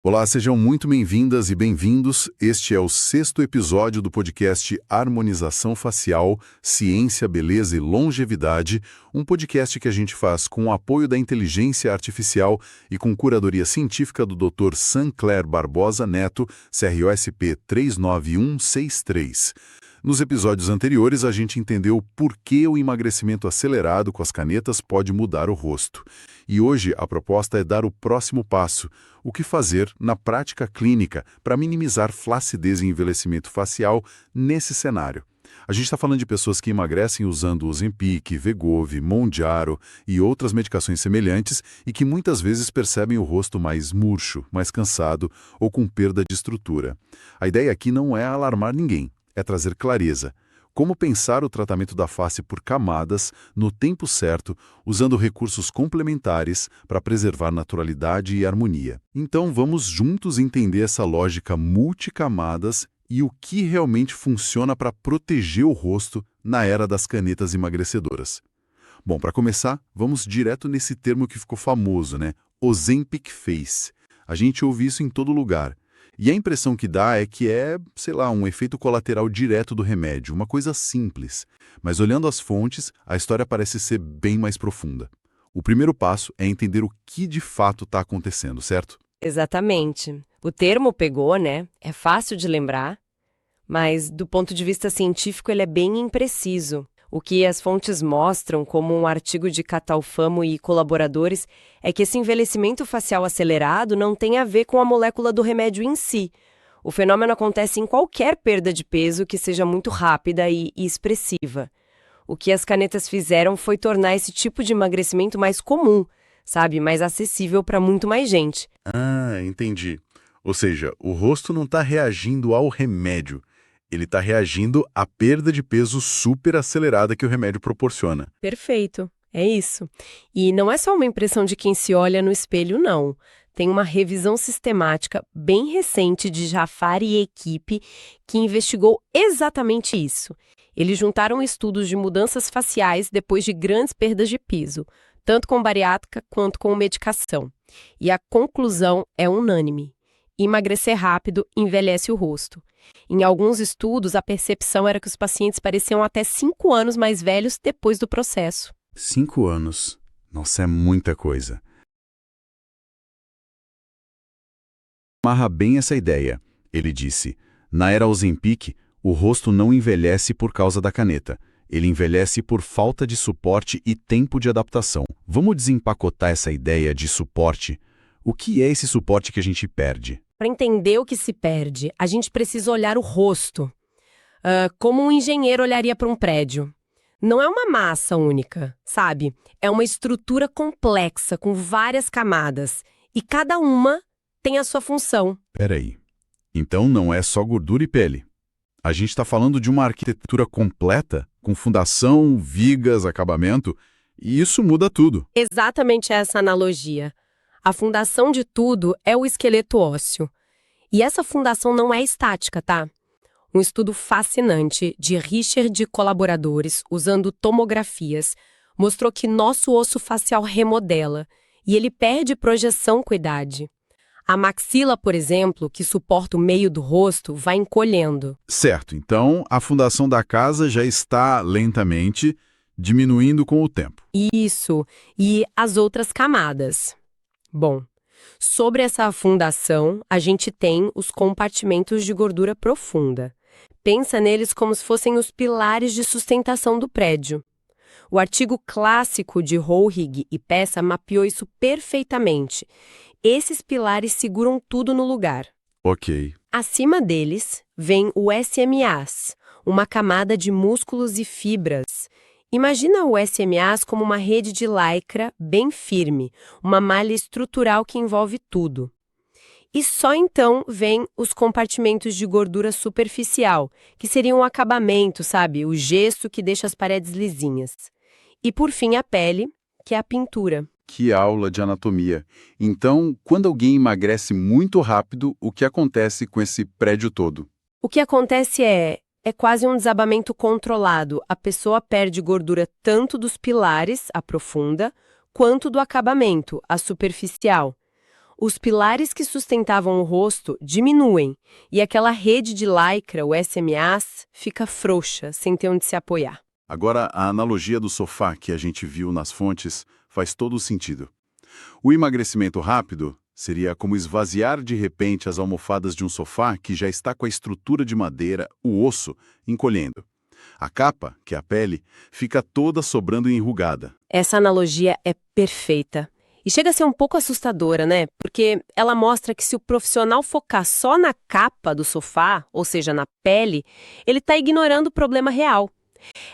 Olá, sejam muito bem-vindas e bem-vindos. Este é o 6º episódio do podcast Harmonização Facial, Ciência, Beleza e Longevidade, um podcast que a gente faz com o apoio da inteligência artificial e com curadoria científica do Dr. Sancler Barbosa Neto, CROSP 39163. Nos episódios anteriores, a gente entendeu por que o emagrecimento acelerado com as canetas pode mudar o rosto. E hoje a proposta é dar o próximo passo, o que fazer na prática clínica para minimizar flacidez e envelhecimento facial nesse cenário. A gente está falando de pessoas que emagrecem usando Ozempic, Wegovy, Mounjaro e outras medicações semelhantes e que muitas vezes percebem o rosto mais murcho, mais cansado ou com perda de estrutura. A ideia aqui não é alarmar ninguém. É trazer clareza. Como pensar o tratamento da face por camadas, no tempo certo, usando recursos complementares para preservar naturalidade e harmonia. Então vamos juntos entender essa lógica multicamadas e o que realmente funciona para proteger o rosto na era das canetas emagrecedoras. Bom, para começar, vamos direto nesse termo que ficou famoso, né? Ozempic Face. A gente ouve isso em todo lugar. E a impressão que dá é que um efeito colateral direto do remédio, uma coisa simples. Mas olhando as fontes, a história parece ser bem mais profunda. O primeiro passo é entender o que de fato está acontecendo, certo? Exatamente. O termo pegou, né? É fácil de lembrar, mas do ponto de vista científico ele é bem impreciso. O que as fontes mostram, como um artigo de Catalfamo e colaboradores, é que esse envelhecimento facial acelerado não tem a ver com a molécula do remédio em si. O fenômeno acontece em qualquer perda de peso que seja muito rápida e expressiva. O que as canetas fizeram foi tornar esse tipo de emagrecimento mais comum, sabe? Mais acessível para muito mais gente. Ah, entendi. Ou seja, o rosto não está reagindo ao remédio. Ele está reagindo à perda de peso super acelerada que o remédio proporciona. Perfeito, é isso. E não é só uma impressão de quem se olha no espelho, não. Tem uma revisão sistemática bem recente de Jafar e equipe que investigou exatamente isso. Eles juntaram estudos de mudanças faciais depois de grandes perdas de peso, tanto com bariátrica quanto com medicação. E a conclusão é unânime. Emagrecer rápido envelhece o rosto. Em alguns estudos, a percepção era que os pacientes pareciam até 5 anos mais velhos depois do processo. 5 anos. Nossa, é muita coisa. Amarra bem essa ideia. Ele disse, na era Ozempic, o rosto não envelhece por causa da caneta. Ele envelhece por falta de suporte e tempo de adaptação. Vamos desempacotar essa ideia de suporte? O que é esse suporte que a gente perde? Para entender o que se perde, a gente precisa olhar o rosto, como um engenheiro olharia para um prédio. Não é uma massa única, sabe? É uma estrutura complexa, com várias camadas, e cada uma tem a sua função. Peraí. Então não é só gordura e pele. A gente está falando de uma arquitetura completa, com fundação, vigas, acabamento, e isso muda tudo. Exatamente essa analogia. A fundação de tudo é o esqueleto ósseo. E essa fundação não é estática, tá? Um estudo fascinante de Richard e colaboradores, usando tomografias, mostrou que nosso osso facial remodela e ele perde projeção com a idade. A maxila, por exemplo, que suporta o meio do rosto, vai encolhendo. Certo, então a fundação da casa já está lentamente diminuindo com o tempo. Isso, e as outras camadas. Bom, sobre essa fundação, a gente tem os compartimentos de gordura profunda. Pensa neles como se fossem os pilares de sustentação do prédio. O artigo clássico de Rohrig e Pessa mapeou isso perfeitamente. Esses pilares seguram tudo no lugar. Ok. Acima deles vem o SMAs, uma camada de músculos e fibras. Imagina o SMAs como uma rede de lycra bem firme, uma malha estrutural que envolve tudo. E só então vem os compartimentos de gordura superficial, que seriam o acabamento, sabe? O gesso que deixa as paredes lisinhas. E por fim a pele, que é a pintura. Que aula de anatomia. Então, quando alguém emagrece muito rápido, o que acontece com esse prédio todo? O que acontece é quase um desabamento controlado. A pessoa perde gordura tanto dos pilares, a profunda, quanto do acabamento, a superficial. Os pilares que sustentavam o rosto diminuem e aquela rede de lycra, o SMAs, fica frouxa, sem ter onde se apoiar. Agora, a analogia do sofá que a gente viu nas fontes faz todo o sentido. O emagrecimento rápido seria como esvaziar de repente as almofadas de um sofá que já está com a estrutura de madeira, o osso, encolhendo. A capa, que é a pele, fica toda sobrando e enrugada. Essa analogia é perfeita. E chega a ser um pouco assustadora, né? Porque ela mostra que se o profissional focar só na capa do sofá, ou seja, na pele, ele está ignorando o problema real.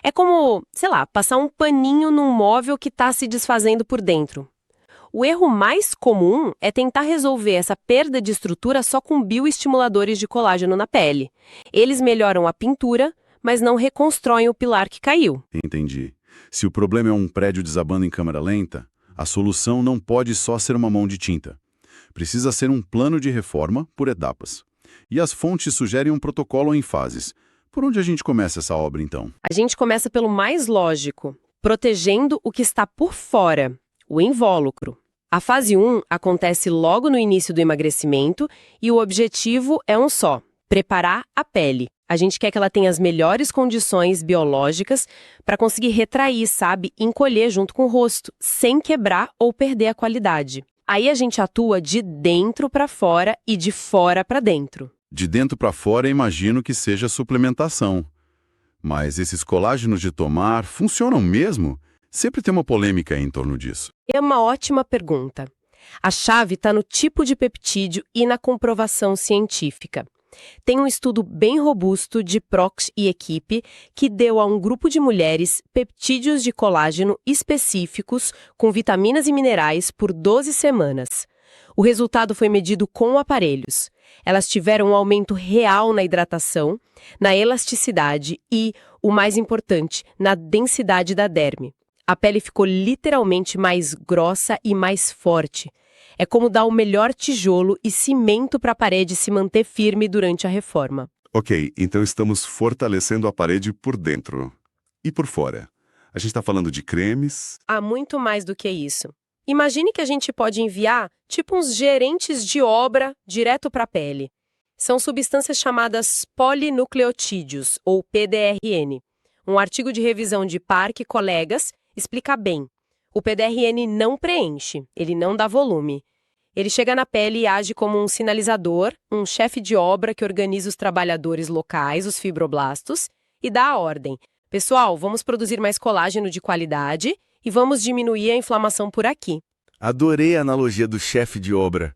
É como, sei lá, passar um paninho num móvel que está se desfazendo por dentro. O erro mais comum é tentar resolver essa perda de estrutura só com bioestimuladores de colágeno na pele. Eles melhoram a pintura, mas não reconstroem o pilar que caiu. Entendi. Se o problema é um prédio desabando em câmera lenta, a solução não pode só ser uma mão de tinta. Precisa ser um plano de reforma por etapas. E as fontes sugerem um protocolo em fases. Por onde a gente começa essa obra, então? A gente começa pelo mais lógico, protegendo o que está por fora, o invólucro. A fase 1 acontece logo no início do emagrecimento e o objetivo é um só: preparar a pele. A gente quer que ela tenha as melhores condições biológicas para conseguir retrair, sabe, encolher junto com o rosto, sem quebrar ou perder a qualidade. Aí a gente atua de dentro para fora e de fora para dentro. De dentro para fora, imagino que seja suplementação. Mas esses colágenos de tomar funcionam mesmo? Sempre tem uma polêmica em torno disso. É uma ótima pergunta. A chave está no tipo de peptídeo e na comprovação científica. Tem um estudo bem robusto de Prox e equipe que deu a um grupo de mulheres peptídeos de colágeno específicos com vitaminas e minerais por 12 semanas. O resultado foi medido com aparelhos. Elas tiveram um aumento real na hidratação, na elasticidade e, o mais importante, na densidade da derme. A pele ficou literalmente mais grossa e mais forte. É como dar o melhor tijolo e cimento para a parede se manter firme durante a reforma. Ok, então estamos fortalecendo a parede por dentro. E por fora? A gente está falando de cremes? Há muito mais do que isso. Imagine que a gente pode enviar, tipo uns gerentes de obra, direto para a pele. São substâncias chamadas polinucleotídeos, ou PDRN. Um artigo de revisão de Park e colegas explica bem. O PDRN não preenche, ele não dá volume. Ele chega na pele e age como um sinalizador, um chefe de obra que organiza os trabalhadores locais, os fibroblastos, e dá a ordem. Pessoal, vamos produzir mais colágeno de qualidade e vamos diminuir a inflamação por aqui. Adorei a analogia do chefe de obra.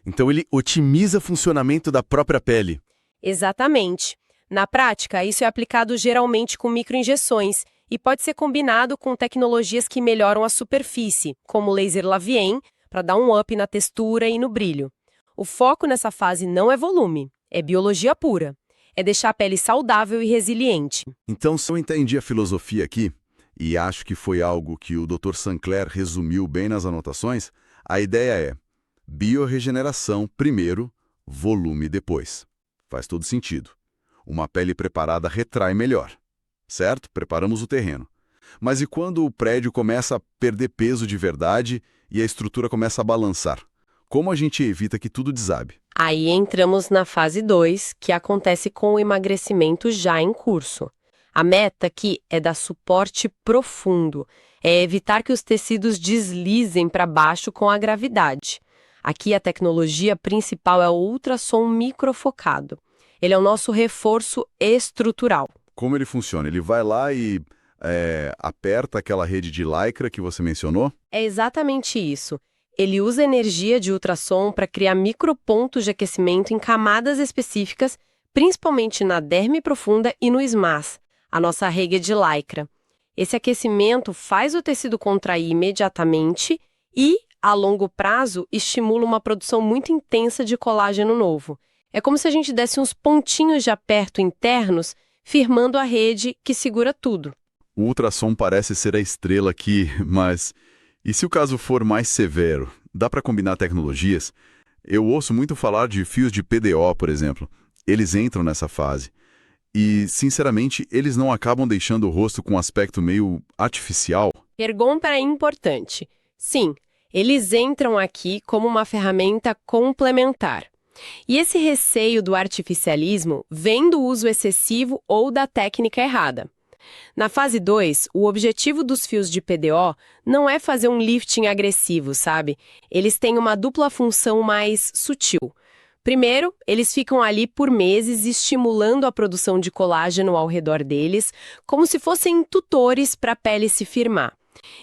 Então ele otimiza o funcionamento da própria pele. Exatamente. Na prática, isso é aplicado geralmente com microinjeções e pode ser combinado com tecnologias que melhoram a superfície, como o laser Lavien, para dar um up na textura e no brilho. O foco nessa fase não é volume, é biologia pura. É deixar a pele saudável e resiliente. Então, se eu entendi a filosofia aqui, e acho que foi algo que o Dr. Sancler resumiu bem nas anotações, a ideia é biorregeneração primeiro, volume depois. Faz todo sentido. Uma pele preparada retrai melhor. Certo? Preparamos o terreno. Mas e quando o prédio começa a perder peso de verdade e a estrutura começa a balançar? Como a gente evita que tudo desabe? Aí entramos na fase 2, que acontece com o emagrecimento já em curso. A meta aqui é dar suporte profundo, é evitar que os tecidos deslizem para baixo com a gravidade. Aqui a tecnologia principal é o ultrassom microfocado. Ele é o nosso reforço estrutural. Como ele funciona? Ele vai lá e aperta aquela rede de lycra que você mencionou? É exatamente isso. Ele usa energia de ultrassom para criar micropontos de aquecimento em camadas específicas, principalmente na derme profunda e no SMAS, a nossa rede de lycra. Esse aquecimento faz o tecido contrair imediatamente e, a longo prazo, estimula uma produção muito intensa de colágeno novo. É como se a gente desse uns pontinhos de aperto internos, firmando a rede que segura tudo. O ultrassom parece ser a estrela aqui, mas e se o caso for mais severo? Dá para combinar tecnologias? Eu ouço muito falar de fios de PDO, por exemplo. Eles entram nessa fase. E, sinceramente, eles não acabam deixando o rosto com um aspecto meio artificial? Pergunta é importante. Sim, Eles entram aqui como uma ferramenta complementar. E esse receio do artificialismo vem do uso excessivo ou da técnica errada. Na fase 2, o objetivo dos fios de PDO não é fazer um lifting agressivo, sabe? Eles têm uma dupla função mais sutil. Primeiro, eles ficam ali por meses estimulando a produção de colágeno ao redor deles, como se fossem tutores para a pele se firmar.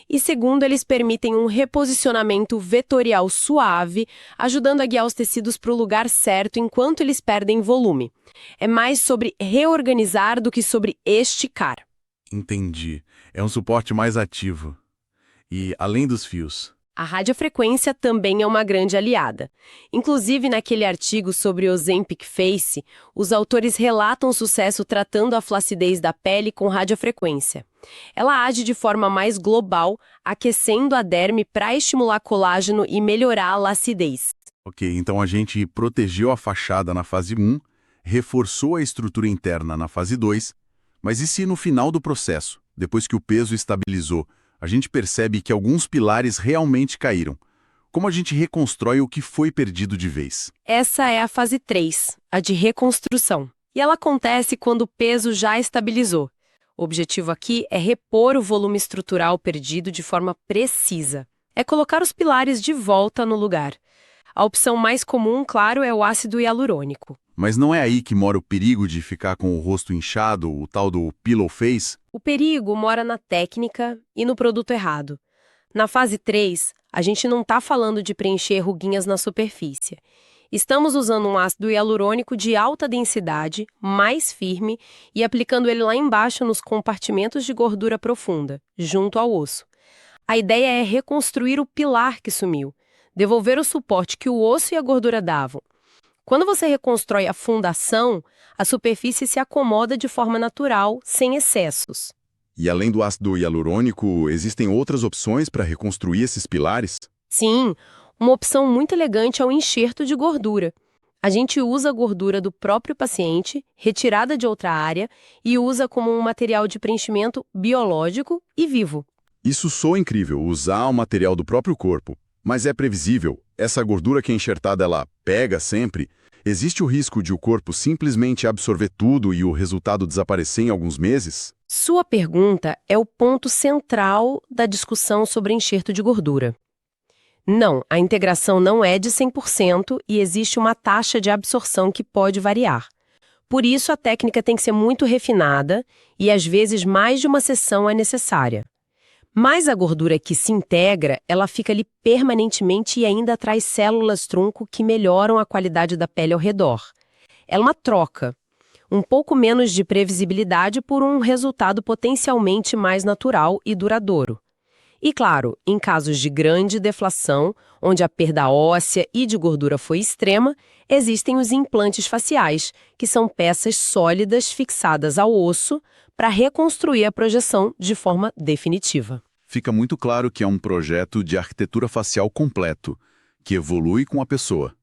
E segundo, eles permitem um reposicionamento vetorial suave, ajudando a guiar os tecidos para o lugar certo enquanto eles perdem volume. É mais sobre reorganizar do que sobre esticar. Entendi. É um suporte mais ativo. E além dos fios? A radiofrequência também é uma grande aliada. Inclusive, naquele artigo sobre o Ozempic Face, os autores relatam sucesso tratando a flacidez da pele com radiofrequência. Ela age de forma mais global, aquecendo a derme para estimular colágeno e melhorar a lacidez. Ok, então a gente protegeu a fachada na fase 1, reforçou a estrutura interna na fase 2, mas e se no final do processo, depois que o peso estabilizou, a gente percebe que alguns pilares realmente caíram? Como a gente reconstrói o que foi perdido de vez? Essa é a fase 3, a de reconstrução. E ela acontece quando o peso já estabilizou. O objetivo aqui é repor o volume estrutural perdido de forma precisa. É colocar os pilares de volta no lugar. A opção mais comum, claro, é o ácido hialurônico. Mas não é aí que mora o perigo de ficar com o rosto inchado, o tal do pillow face? O perigo mora na técnica e no produto errado. Na fase 3, a gente não está falando de preencher ruguinhas na superfície. Estamos usando um ácido hialurônico de alta densidade, mais firme, e aplicando ele lá embaixo nos compartimentos de gordura profunda, junto ao osso. A ideia é reconstruir o pilar que sumiu, devolver o suporte que o osso e a gordura davam. Quando você reconstrói a fundação, a superfície se acomoda de forma natural, sem excessos. E além do ácido hialurônico, existem outras opções para reconstruir esses pilares? Sim, uma opção muito elegante é o enxerto de gordura. A gente usa a gordura do próprio paciente, retirada de outra área, e usa como um material de preenchimento biológico e vivo. Isso soa incrível, usar o material do próprio corpo. Mas é previsível? Essa gordura que é enxertada, ela pega sempre? Existe o risco de o corpo simplesmente absorver tudo e o resultado desaparecer em alguns meses? Sua pergunta é o ponto central da discussão sobre enxerto de gordura. Não, a integração não é de 100% e existe uma taxa de absorção que pode variar. Por isso, a técnica tem que ser muito refinada e, às vezes, mais de uma sessão é necessária. Mas a gordura que se integra, ela fica ali permanentemente e ainda traz células-tronco que melhoram a qualidade da pele ao redor. É uma troca. Um pouco menos de previsibilidade por um resultado potencialmente mais natural e duradouro. E claro, em casos de grande deflação, onde a perda óssea e de gordura foi extrema, existem os implantes faciais, que são peças sólidas fixadas ao osso para reconstruir a projeção de forma definitiva. Fica muito claro que é um projeto de arquitetura facial completo, que evolui com a pessoa.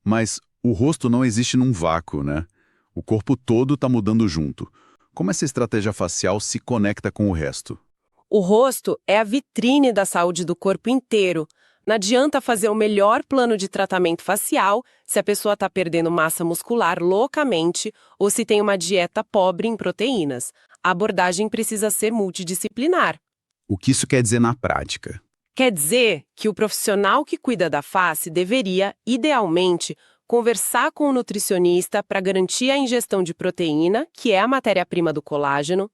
Mas o rosto não existe num vácuo, né? O corpo todo está mudando junto. Como essa estratégia facial se conecta com o resto? O rosto é a vitrine da saúde do corpo inteiro. Não adianta fazer o melhor plano de tratamento facial se a pessoa está perdendo massa muscular loucamente ou se tem uma dieta pobre em proteínas. A abordagem precisa ser multidisciplinar. O que isso quer dizer na prática? Quer dizer que o profissional que cuida da face deveria, idealmente, conversar com o nutricionista para garantir a ingestão de proteína, que é a matéria-prima do colágeno,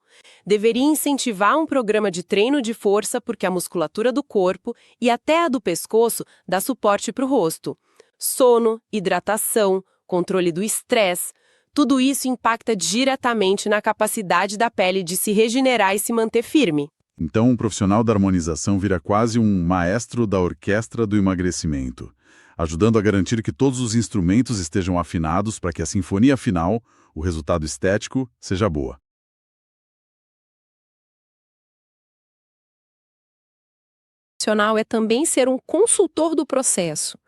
deveria incentivar um programa de treino de força porque a musculatura do corpo e até a do pescoço dá suporte para o rosto. Sono, hidratação, controle do estresse, tudo isso impacta diretamente na capacidade da pele de se regenerar e se manter firme. Então, um profissional da harmonização vira quase um maestro da orquestra do emagrecimento, ajudando a garantir que todos os instrumentos estejam afinados para que a sinfonia final, o resultado estético, seja boa. O profissional é também ser um consultor do processo,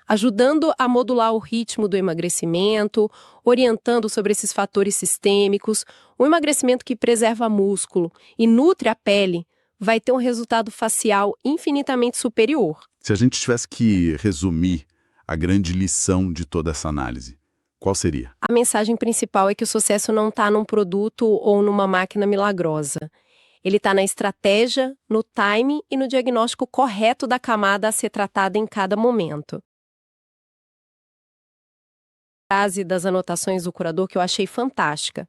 ajudando a modular o ritmo do emagrecimento, orientando sobre esses fatores sistêmicos. O emagrecimento que preserva músculo e nutre a pele vai ter um resultado facial infinitamente superior. Se a gente tivesse que resumir a grande lição de toda essa análise, qual seria? A mensagem principal é que o sucesso não está num produto ou numa máquina milagrosa. Ele está na estratégia, no timing e no diagnóstico correto da camada a ser tratada em cada momento. A frase das anotações do curador que eu achei fantástica.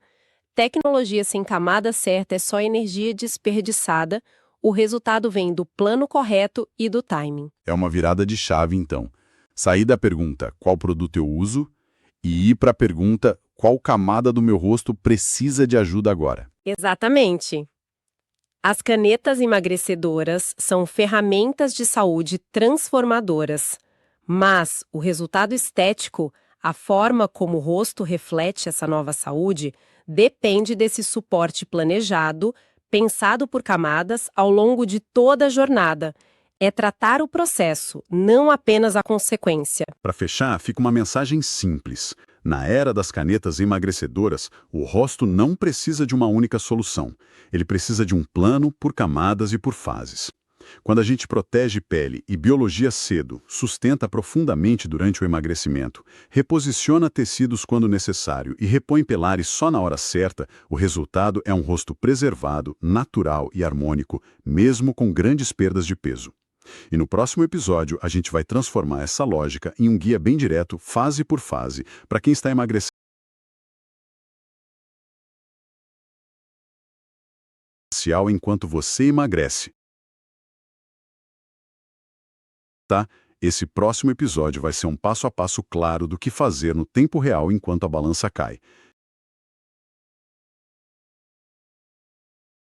Tecnologia sem camada certa é só energia desperdiçada, o resultado vem do plano correto e do timing. É uma virada de chave, então. Sair da pergunta qual produto eu uso e ir para a pergunta qual camada do meu rosto precisa de ajuda agora. Exatamente. As canetas emagrecedoras são ferramentas de saúde transformadoras, mas o resultado estético, a forma como o rosto reflete essa nova saúde, depende desse suporte planejado, pensado por camadas ao longo de toda a jornada. É tratar o processo, não apenas a consequência. Para fechar, fica uma mensagem simples. Na era das canetas emagrecedoras, o rosto não precisa de uma única solução. Ele precisa de um plano por camadas e por fases. Quando a gente protege pele e biologia cedo, sustenta profundamente durante o emagrecimento, reposiciona tecidos quando necessário e repõe pelares só na hora certa, o resultado é um rosto preservado, natural e harmônico, mesmo com grandes perdas de peso. E no próximo episódio, a gente vai transformar essa lógica em um guia bem direto, fase por fase, para quem está emagrecendo enquanto você emagrece. Tá? Esse próximo episódio vai ser um passo a passo claro do que fazer no tempo real enquanto a balança cai.